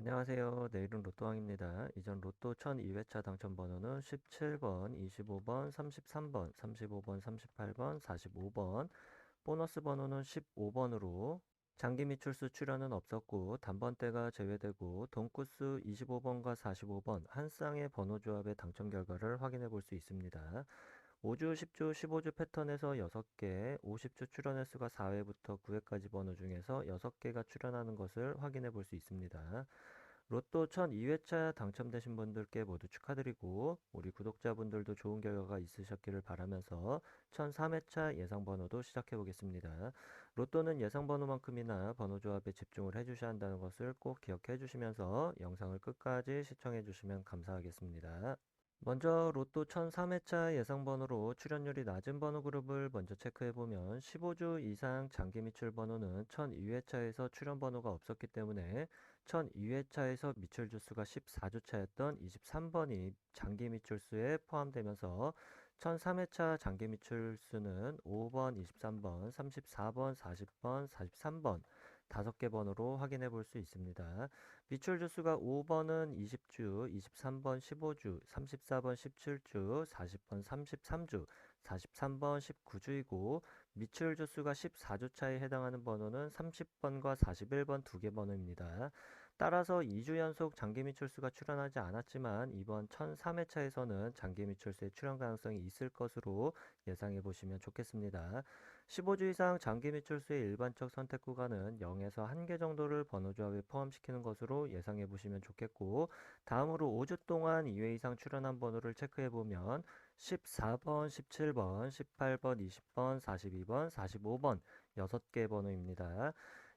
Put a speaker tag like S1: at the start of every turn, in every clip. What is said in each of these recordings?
S1: 안녕하세요. 내일은 로또왕입니다. 이전 로또 1002회차 당첨 번호는 17번, 25번, 33번, 35번, 38번, 45번, 보너스 번호는 15번으로 장기 미출수 출연은 없었고 단번대가 제외되고 동구수 25번과 45번 한 쌍의 번호 조합의 당첨 결과를 확인해 볼 수 있습니다. 5주, 10주, 15주 패턴에서 6개, 50주 출연 횟수가 4회부터 9회까지 번호 중에서 6개가 출연하는 것을 확인해 볼 수 있습니다. 로또 1002회차 당첨되신 분들께 모두 축하드리고 우리 구독자분들도 좋은 결과가 있으셨기를 바라면서 1003회차 예상번호도 시작해 보겠습니다. 로또는 예상번호만큼이나 번호조합에 집중을 해주셔야 한다는 것을 꼭 기억해 주시면서 영상을 끝까지 시청해 주시면 감사하겠습니다. 먼저 로또 1003회차 예상번호로 출연율이 낮은 번호 그룹을 먼저 체크해보면 15주 이상 장기 미출 번호는 1002회차에서 출연 번호가 없었기 때문에 1002회차에서 미출 주수가 14주차였던 23번이 장기 미출수에 포함되면서 1003회차 장기 미출수는 5번, 23번, 34번, 40번, 43번 5개 번호로 확인해 볼 수 있습니다. 미출 주수가 5번은 20주, 23번 15주, 34번 17주, 40번 33주, 43번 19주이고 미출 주수가 14주차에 해당하는 번호는 30번과 41번 2개 번호입니다. 따라서 2주 연속 장기 미출수가 출연하지 않았지만 이번 1003회차에서는 장기 미출수의 출연 가능성이 있을 것으로 예상해 보시면 좋겠습니다. 15주 이상 장기 미출수의 일반적 선택 구간은 0에서 1개 정도를 번호 조합에 포함시키는 것으로 예상해 보시면 좋겠고, 다음으로 5주 동안 2회 이상 출연한 번호를 체크해 보면 14번, 17번, 18번, 20번, 42번, 45번 6개 번호입니다.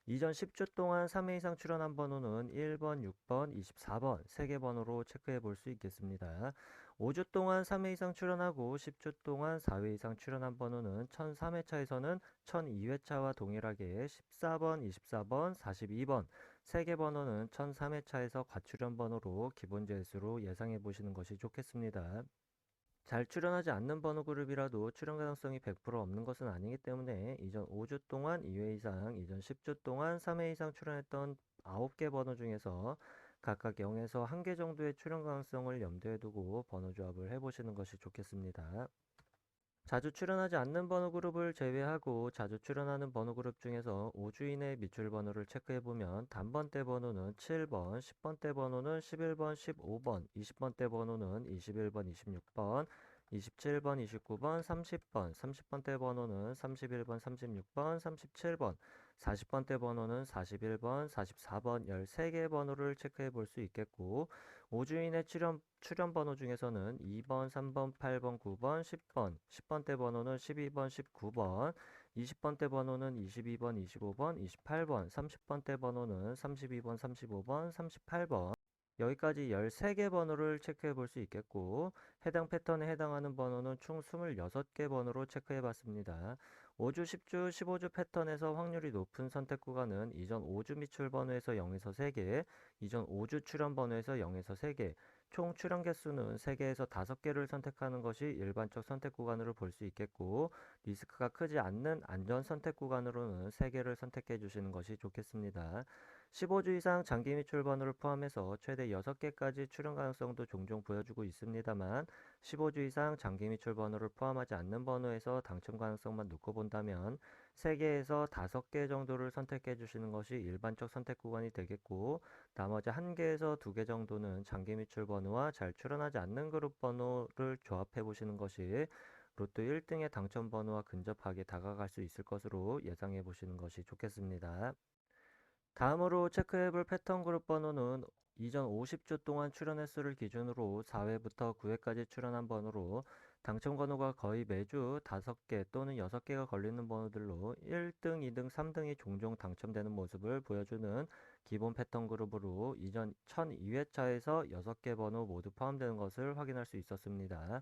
S1: 이전 10주 동안 3회 이상 출연한 번호는 1번, 6번, 24번 3개 번호로 체크해 볼 수 있겠습니다. 5주 동안 3회 이상 출연하고 10주 동안 4회 이상 출연한 번호는 1003회차에서는 1002회차와 동일하게 14번, 24번, 42번 3개 번호는 1003회차에서 과출연 번호로 기본 재수로 예상해 보시는 것이 좋겠습니다. 잘 출연하지 않는 번호 그룹이라도 출연 가능성이 100% 없는 것은 아니기 때문에 이전 5주 동안 2회 이상, 이전 10주 동안 3회 이상 출연했던 9개 번호 중에서 각각 0에서 1개 정도의 출연 가능성을 염두에 두고 번호 조합을 해보시는 것이 좋겠습니다. 자주 출연하지 않는 번호 그룹을 제외하고 자주 출연하는 번호 그룹 중에서 5주 이내 미출 번호를 체크해보면 단번대 번호는 7번, 10번대 번호는 11번, 15번, 20번대 번호는 21번, 26번, 27번, 29번, 30번, 30번대 번호는 31번, 36번, 37번, 40번대 번호는 41번, 44번 13개 번호를 체크해 볼 수 있겠고 5주 이내 출연 번호 중에서는 2번, 3번, 8번, 9번, 10번, 10번대 번호는 12번, 19번, 20번대 번호는 22번, 25번, 28번, 30번대 번호는 32번, 35번, 38번 여기까지 13개 번호를 체크해 볼 수 있겠고 해당 패턴에 해당하는 번호는 총 26개 번호로 체크해 봤습니다. 5주, 10주, 15주 패턴에서 확률이 높은 선택 구간은 이전 5주 미출 번호에서 0에서 3개, 이전 5주 출연 번호에서 0에서 3개, 총 출연 개수는 3개에서 5개를 선택하는 것이 일반적 선택 구간으로 볼 수 있겠고 리스크가 크지 않는 안전 선택 구간으로는 3개를 선택해 주시는 것이 좋겠습니다. 15주 이상 장기 미출 번호를 포함해서 최대 6개까지 출연 가능성도 종종 보여주고 있습니다만 15주 이상 장기 미출 번호를 포함하지 않는 번호에서 당첨 가능성만 놓고 본다면 3개에서 5개 정도를 선택해 주시는 것이 일반적 선택 구간이 되겠고 나머지 1개에서 2개 정도는 장기 미출 번호와 잘 출연하지 않는 그룹 번호를 조합해 보시는 것이 로또 1등의 당첨 번호와 근접하게 다가갈 수 있을 것으로 예상해 보시는 것이 좋겠습니다. 다음으로 체크해볼 패턴 그룹 번호는 이전 50주 동안 출연 횟수를 기준으로 4회부터 9회까지 출연한 번호로 당첨 번호가 거의 매주 5개 또는 6개가 걸리는 번호들로 1등, 2등, 3등이 종종 당첨되는 모습을 보여주는 기본 패턴 그룹으로 이전 1002회차에서 6개 번호 모두 포함되는 것을 확인할 수 있었습니다.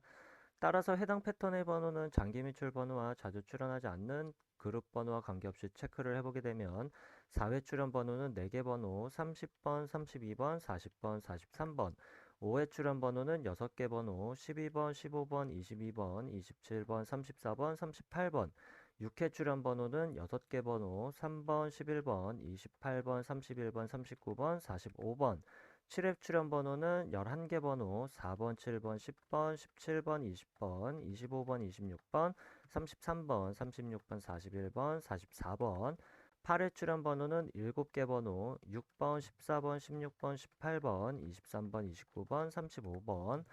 S1: 따라서 해당 패턴의 번호는 장기 미출 번호와 자주 출연하지 않는 그룹 번호와 관계없이 체크를 해보게 되면 4회 출연 번호는 4개 번호 30번, 32번, 40번, 43번 5회 출연 번호는 6개 번호 12번, 15번, 22번, 27번, 34번, 38번 6회 출연 번호는 6개 번호 3번, 11번, 28번, 31번, 39번, 45번. 7회 출연 번호는 11개 번호 4번, 7번, 10번, 17번, 20번, 25번, 26번, 33번, 36번, 41번, 44번. 8회 출연 번호는 7개 번호 6번, 14번, 16번, 18번, 23번, 29번, 35번.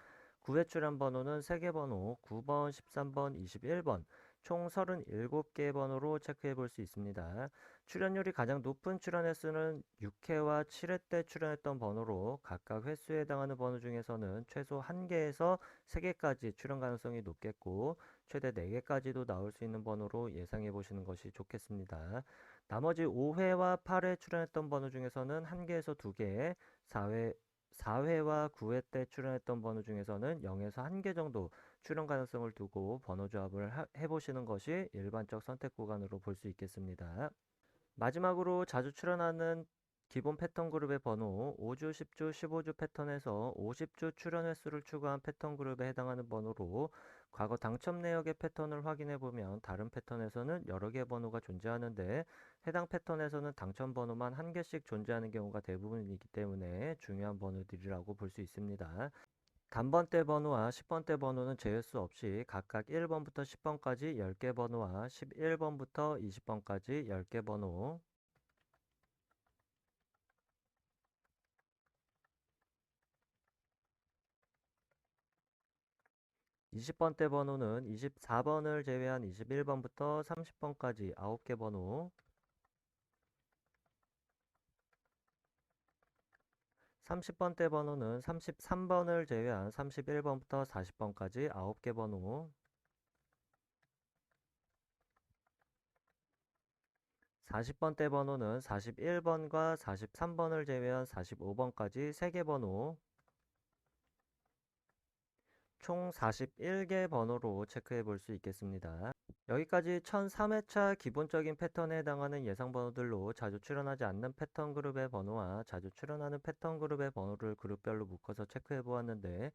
S1: 9회 출연 번호는 3개 번호 9번, 13번, 21번. 총 37개 번호로 체크해 볼 수 있습니다. 출연율이 가장 높은 출연 횟수는 6회와 7회 때 출연했던 번호로 각각 횟수에 해당하는 번호 중에서는 최소 1개에서 3개까지 출연 가능성이 높겠고 최대 4개까지도 나올 수 있는 번호로 예상해 보시는 것이 좋겠습니다. 나머지 5회와 8회 출연했던 번호 중에서는 1개에서 2개, 4회와 9회 때 출연했던 번호 중에서는 0에서 1개 정도 출연 가능성을 두고 번호 조합을 해보시는 것이 일반적 선택 구간으로 볼 수 있겠습니다. 마지막으로 자주 출연하는 기본 패턴 그룹의 번호 5주, 10주, 15주 패턴에서 50주 출연 횟수를 추가한 패턴 그룹에 해당하는 번호로 과거 당첨 내역의 패턴을 확인해 보면 다른 패턴에서는 여러 개의 번호가 존재하는데 해당 패턴에서는 당첨 번호만 한 개씩 존재하는 경우가 대부분이기 때문에 중요한 번호들이라고 볼 수 있습니다. 단번대 번호와 10번대 번호는 제외수 없이 각각 1번부터 10번까지 10개 번호와 11번부터 20번까지 10개 번호, 20번대 번호는 24번을 제외한 21번부터 30번까지 9개 번호, 30번대 번호는 33번을 제외한 31번부터 40번까지 9개 번호, 40번대 번호는 41번과 43번을 제외한 45번까지 3개 번호, 총 41개 번호로 체크해 볼 수 있겠습니다. 여기까지 1003회차 기본적인 패턴에 해당하는 예상 번호들로 자주 출연하지 않는 패턴 그룹의 번호와 자주 출연하는 패턴 그룹의 번호를 그룹별로 묶어서 체크해 보았는데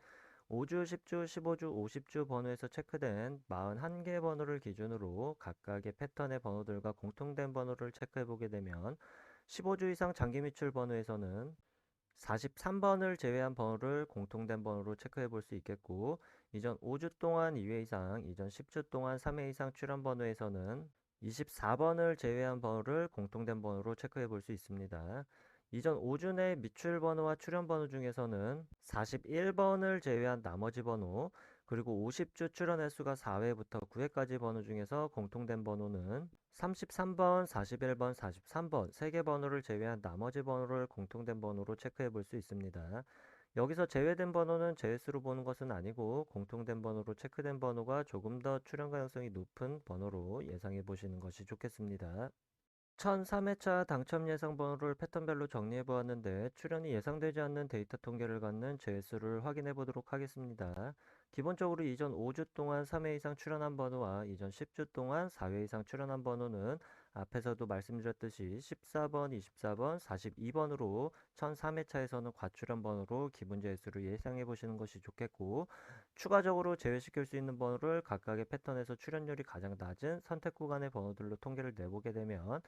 S1: 5주, 10주, 15주, 50주 번호에서 체크된 41개 번호를 기준으로 각각의 패턴의 번호들과 공통된 번호를 체크해 보게 되면 15주 이상 장기 미출 번호에서는 43번을 제외한 번호를 공통된 번호로 체크해 볼 수 있겠고 이전 5주 동안 2회 이상, 이전 10주 동안 3회 이상 출연 번호에서는 24번을 제외한 번호를 공통된 번호로 체크해 볼 수 있습니다. 이전 5주 내 미출 번호와 출연 번호 중에서는 41번을 제외한 나머지 번호, 그리고 50주 출연 횟수가 4회부터 9회까지 번호 중에서 공통된 번호는 33번, 41번, 43번 3개 번호를 제외한 나머지 번호를 공통된 번호로 체크해 볼 수 있습니다. 여기서 제외된 번호는 제외수로 보는 것은 아니고 공통된 번호로 체크된 번호가 조금 더 출연 가능성이 높은 번호로 예상해 보시는 것이 좋겠습니다. 1003회차 당첨 예상 번호를 패턴별로 정리해 보았는데 출연이 예상되지 않는 데이터 통계를 갖는 제수를 확인해 보도록 하겠습니다. 기본적으로 이전 5주 동안 3회 이상 출연한 번호와 이전 10주 동안 4회 이상 출연한 번호는 앞에서도 말씀드렸듯이 14번, 24번, 42번으로 1003회차에서는 과출연 번호로 기본 제수를 예상해 보시는 것이 좋겠고 추가적으로 제외시킬 수 있는 번호를 각각의 패턴에서 출연율이 가장 낮은 선택 구간의 번호들로 통계를 내보게 되면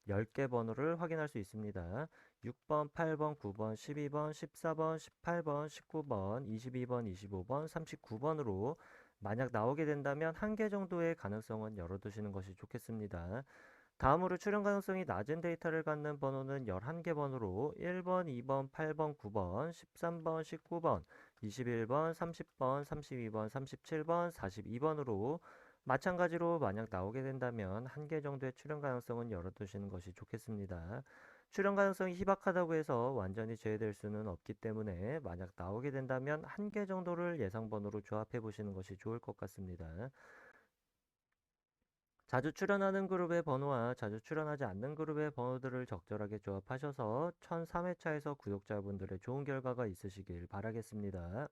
S1: 10개 번호를 확인할 수 있습니다. 6번, 8번, 9번, 12번, 14번, 18번, 19번, 22번, 25번, 39번으로 만약 나오게 된다면 한 개 정도의 가능성은 열어두시는 것이 좋겠습니다. 다음으로 출연 가능성이 낮은 데이터를 갖는 번호는 11개 번호로 1번, 2번, 8번, 9번, 13번, 19번, 21번, 30번, 32번, 37번, 42번으로 마찬가지로 만약 나오게 된다면 한 개 정도의 출연 가능성은 열어두시는 것이 좋겠습니다. 출연 가능성이 희박하다고 해서 완전히 제외될 수는 없기 때문에 만약 나오게 된다면 한 개 정도를 예상 번호로 조합해 보시는 것이 좋을 것 같습니다. 자주 출연하는 그룹의 번호와 자주 출연하지 않는 그룹의 번호들을 적절하게 조합하셔서 1003회차에서 구독자분들의 좋은 결과가 있으시길 바라겠습니다.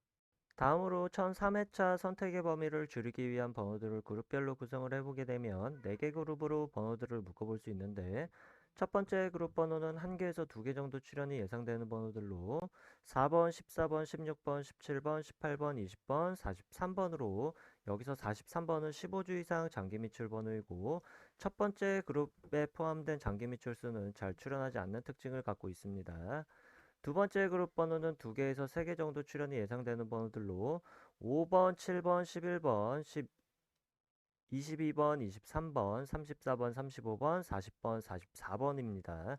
S1: 다음으로 1003회차 선택의 범위를 줄이기 위한 번호들을 그룹별로 구성을 해보게 되면 4개 그룹으로 번호들을 묶어볼 수 있는데 첫 번째 그룹 번호는 1개에서 2개 정도 출연이 예상되는 번호들로 4번, 14번, 16번, 17번, 18번, 20번, 43번으로 여기서 43번은 15주 이상 장기미출 번호이고 첫 번째 그룹에 포함된 장기미출 수는 잘 출현하지 않는 특징을 갖고 있습니다. 두 번째 그룹 번호는 2개에서 3개 정도 출현이 예상되는 번호들로 5번, 7번, 11번, 22번, 23번, 34번, 35번, 40번, 44번입니다.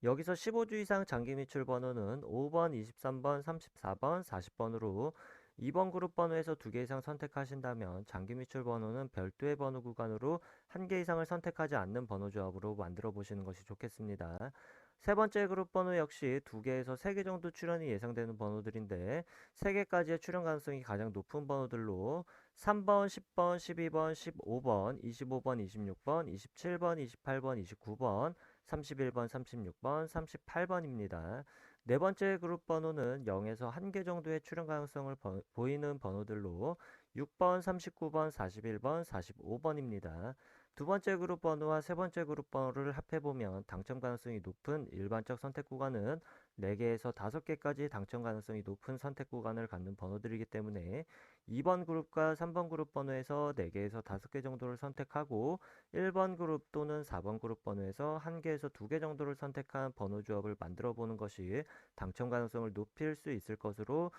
S1: 여기서 15주 이상 장기 미출 번호는 5번, 23번, 34번, 40번으로 2번 그룹 번호에서 2개 이상 선택하신다면 장기 미출 번호는 별도의 번호 구간으로 1개 이상을 선택하지 않는 번호 조합으로 만들어 보시는 것이 좋겠습니다. 세 번째 그룹 번호 역시 2개에서 3개 정도 출현이 예상되는 번호들인데 3개까지의 출현 가능성이 가장 높은 번호들로 3번, 10번, 12번, 15번, 25번, 26번, 27번, 28번, 29번, 31번, 36번, 38번입니다. 네 번째 그룹 번호는 0에서 1개 정도의 출현 가능성을 보이는 번호들로 6번, 39번, 41번, 45번입니다. 두 번째 그룹 번호와 세 번째 그룹 번호를 합해보면 당첨 가능성이 높은 일반적 선택 구간은 4개에서 5개까지 당첨 가능성이 높은 선택 구간을 갖는 번호들이기 때문에 2번 그룹과 3번 그룹 번호에서 4개에서 5개 정도를 선택하고 1번 그룹 또는 4번 그룹 번호에서 1개에서 2개 정도를 선택한 번호 조합을 만들어 보는 것이 당첨 가능성을 높일 수 있을 것으로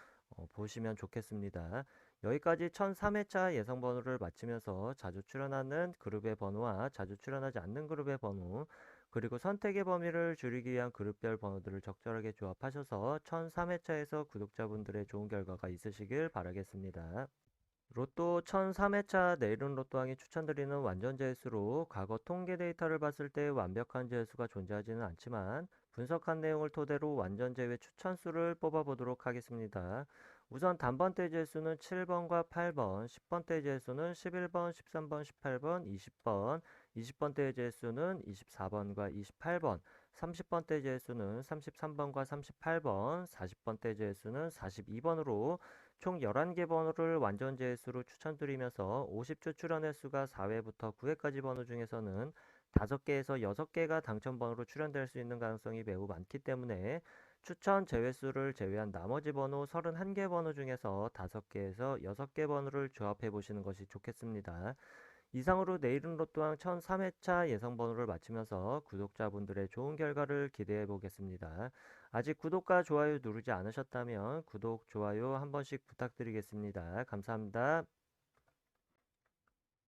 S1: 보시면 좋겠습니다. 여기까지 1003회차 예상 번호를 마치면서 자주 출현하는 그룹의 번호와 자주 출현하지 않는 그룹의 번호, 그리고 선택의 범위를 줄이기 위한 그룹별 번호들을 적절하게 조합하셔서 1003회차에서 구독자분들의 좋은 결과가 있으시길 바라겠습니다. 로또 1003회차 내일은 로또왕이 추천드리는 완전 재수로 과거 통계 데이터를 봤을 때 완벽한 재수가 존재하지는 않지만 분석한 내용을 토대로 완전 제외 추천수를 뽑아보도록 하겠습니다. 우선 단번대 재수는 7번과 8번, 10번대 재수는 11번, 13번, 18번, 20번, 20번대 재수는 24번과 28번, 30번대 재수는 33번과 38번, 40번대 재수는 42번으로 총 11개 번호를 완전 재수로 추천드리면서 50주 출연 횟수가 4회부터 9회까지 번호 중에서는 5개에서 6개가 당첨 번호로 출연될 수 있는 가능성이 매우 많기 때문에 추천 제외수를 제외한 나머지 번호 31개 번호 중에서 5개에서 6개 번호를 조합해 보시는 것이 좋겠습니다. 이상으로 내일은 로또왕 1003회차 예상 번호를 마치면서 구독자분들의 좋은 결과를 기대해 보겠습니다. 아직 구독과 좋아요 누르지 않으셨다면 구독, 좋아요 한 번씩 부탁드리겠습니다. 감사합니다.